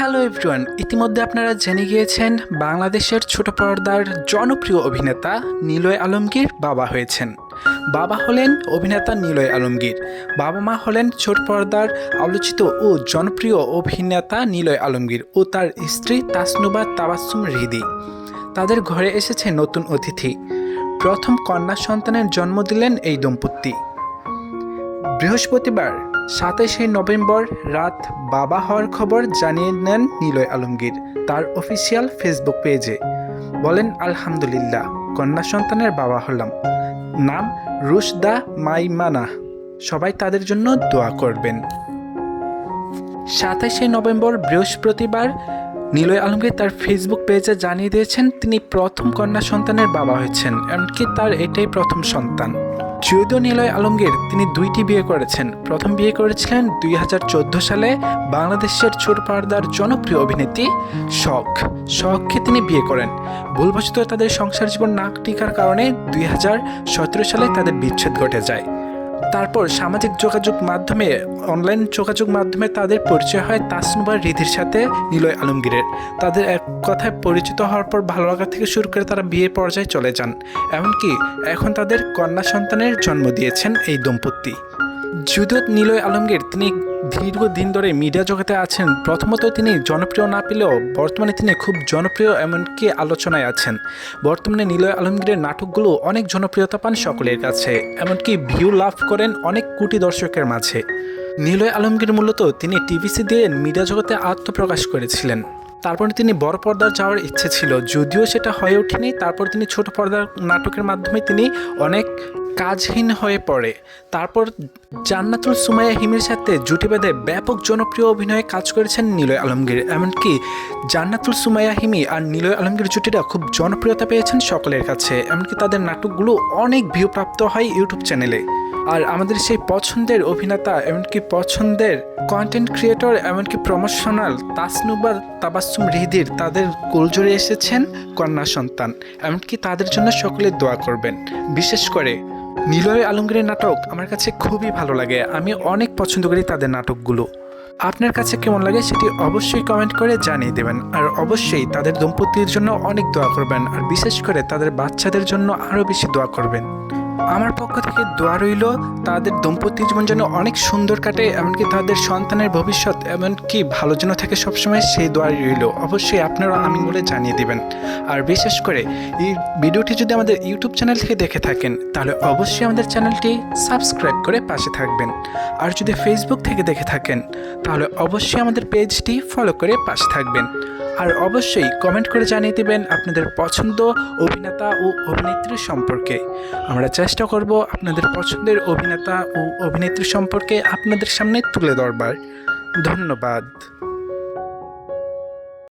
Hello everyone, ইতিমধ্যে আপনারা জেনে গিয়েছেন বাংলাদেশের ছোট পর্দার জনপ্রিয় অভিনেতা নিলয় আলমগীর বাবা হয়েছেন। বাবা হলেন অভিনেতা নিলয় আলমগীর, বাবা মা হলেন ছোট পর্দার আলোচিত ও জনপ্রিয় অভিনেতা নিলয় আলমগীর ও তার স্ত্রী তাসনুবা তাবাসসুম হৃদি। তাদের ঘরে এসেছে নতুন অতিথি। প্রথম কন্যা সন্তানের জন্ম দিলেন এই দম্পতি। বৃহস্পতিবার 27শে নভেম্বর রাত বাবা হওয়ার খবর জানিয়ে নেন নিলয় আলমগীর তার অফিসিয়াল ফেসবুক পেজে। বলেন, আলহামদুলিল্লাহ, কন্যা সন্তানের বাবা হলাম। নাম রুশদা মাইমানা। সবাই তাদের জন্য দোয়া করবেন। 27শে নভেম্বর বৃহস্পতিবার নিলয় আলমগীর তার ফেসবুক পেজে জানিয়ে দিয়েছেন তিনি প্রথম কন্যা সন্তানের বাবা হয়েছেন, এমনকি তার এটাই প্রথম সন্তান। যদিও নিলয় আলমগীর তিনি দুইটি বিয়ে করেছেন। প্রথম বিয়ে করেছিলেন 2014 সালে বাংলাদেশের ছোট পর্দার জনপ্রিয় অভিনেত্রী শখকে তিনি বিয়ে করেন। ভুলবশত তাদের সংসার জীবন না টিকার কারণে 2017 সালে তাদের বিচ্ছেদ ঘটে যায়। তারপর সামাজিক যোগাযোগ মাধ্যমে অনলাইন যোগাযোগ মাধ্যমে তাদের পরিচয় হয় তাসনুবা হৃদির সাথে নিলয় আলমগীরের। তাদের এক কথায় পরিচিত হওয়ার পর ভালো লাগা থেকে শুরু করে তারা বিয়ে পর্যায়ে চলে যান। এমনকি এখন তাদের কন্যা সন্তানের জন্ম দিয়েছেন এই দম্পতি। যদিও নিলয় আলমগীর তিনি দীর্ঘদিন ধরে মিডিয়া জগতে আছেন, প্রথমত তিনি জনপ্রিয় না পেলেও বর্তমানে তিনি খুব জনপ্রিয়, এমনকি আলোচনায় আছেন। বর্তমানে নিলয় আলমগীরের নাটকগুলো অনেক জনপ্রিয়তা পান সকলের কাছে, এমনকি ভিউ লাভ করেন অনেক কোটি দর্শকের মাঝে। নিলয় আলমগীর মূলত তিনি টিভিসি দিয়ে মিডিয়া জগতে আত্মপ্রকাশ করেছিলেন। তারপরে তিনি বড় পর্দার যাওয়ার ইচ্ছে ছিল, যদিও সেটা হয়ে ওঠেনি। তারপর তিনি ছোট পর্দার নাটকের মাধ্যমে তিনি অনেক কাজহীন হয়ে পড়ে। তারপর জান্নাতুল সুমাইয়া হিমির সাথে জুটি বেঁধে ব্যাপক জনপ্রিয় অভিনয়ে কাজ করেছেন নিলয় আলমগীর। এমনকি জান্নাতুল সুমাইয়া হিমি আর নিলয় আলমগীর জুটিটা খুব জনপ্রিয়তা পেয়েছেন সকলের কাছে। এমনকি তাদের নাটকগুলো অনেক ভিউ প্রাপ্ত হয় ইউটিউব চ্যানেলে। আর আমাদের সেই পছন্দের অভিনেতা, এমনকি পছন্দের কন্টেন্ট ক্রিয়েটর, এমনকি প্রমোশনাল তাসনুবা তাবাসসুম হৃদির তাদের কোলজোরে এসেছেন কন্যা সন্তান। এমনকি তাদের জন্য সকলে দোয়া করবেন। বিশেষ করে নিলয় আলমগীরের নাটক আমার কাছে খুবই ভালো লাগে। আমি অনেক পছন্দ করি তাদের নাটকগুলো। আপনার কাছে কেমন লাগে সেটি অবশ্যই কমেন্ট করে জানিয়ে দেবেন। আর অবশ্যই তাদের দম্পতির জন্য অনেক দোয়া করবেন, আর বিশেষ করে তাদের বাচ্চাদের জন্য আরও বেশি দোয়া করবেন। আমার পক্ষ থেকে দোয়া রইল তাদের দম্পতি জীবন যেন অনেক সুন্দর কাটে, এমনকি তাদের সন্তানের ভবিষ্যৎ এমনকি ভালো যেন থাকে সবসময়, সেই দোয়া রইল। অবশ্যই আপনারা আমিন বলে জানিয়ে দিবেন। আর বিশেষ করে এই ভিডিওটি যদি আমাদের ইউটিউব চ্যানেল থেকে দেখে থাকেন তাহলে অবশ্যই আমাদের চ্যানেলটি সাবস্ক্রাইব করে পাশে থাকবেন। আর যদি ফেসবুক থেকে দেখে থাকেন তাহলে অবশ্যই আমাদের পেজটি ফলো করে পাশে থাকবেন। আর অবশ্যই কমেন্ট করে জানিয়ে দেবেন আপনাদের পছন্দ অভিনেতা ও অভিনেত্রী সম্পর্কে। আমরা চেষ্টা করব আপনাদের পছন্দের অভিনেতা ও অভিনেত্রী সম্পর্কে আপনাদের সামনে তুলে ধরবার। ধন্যবাদ।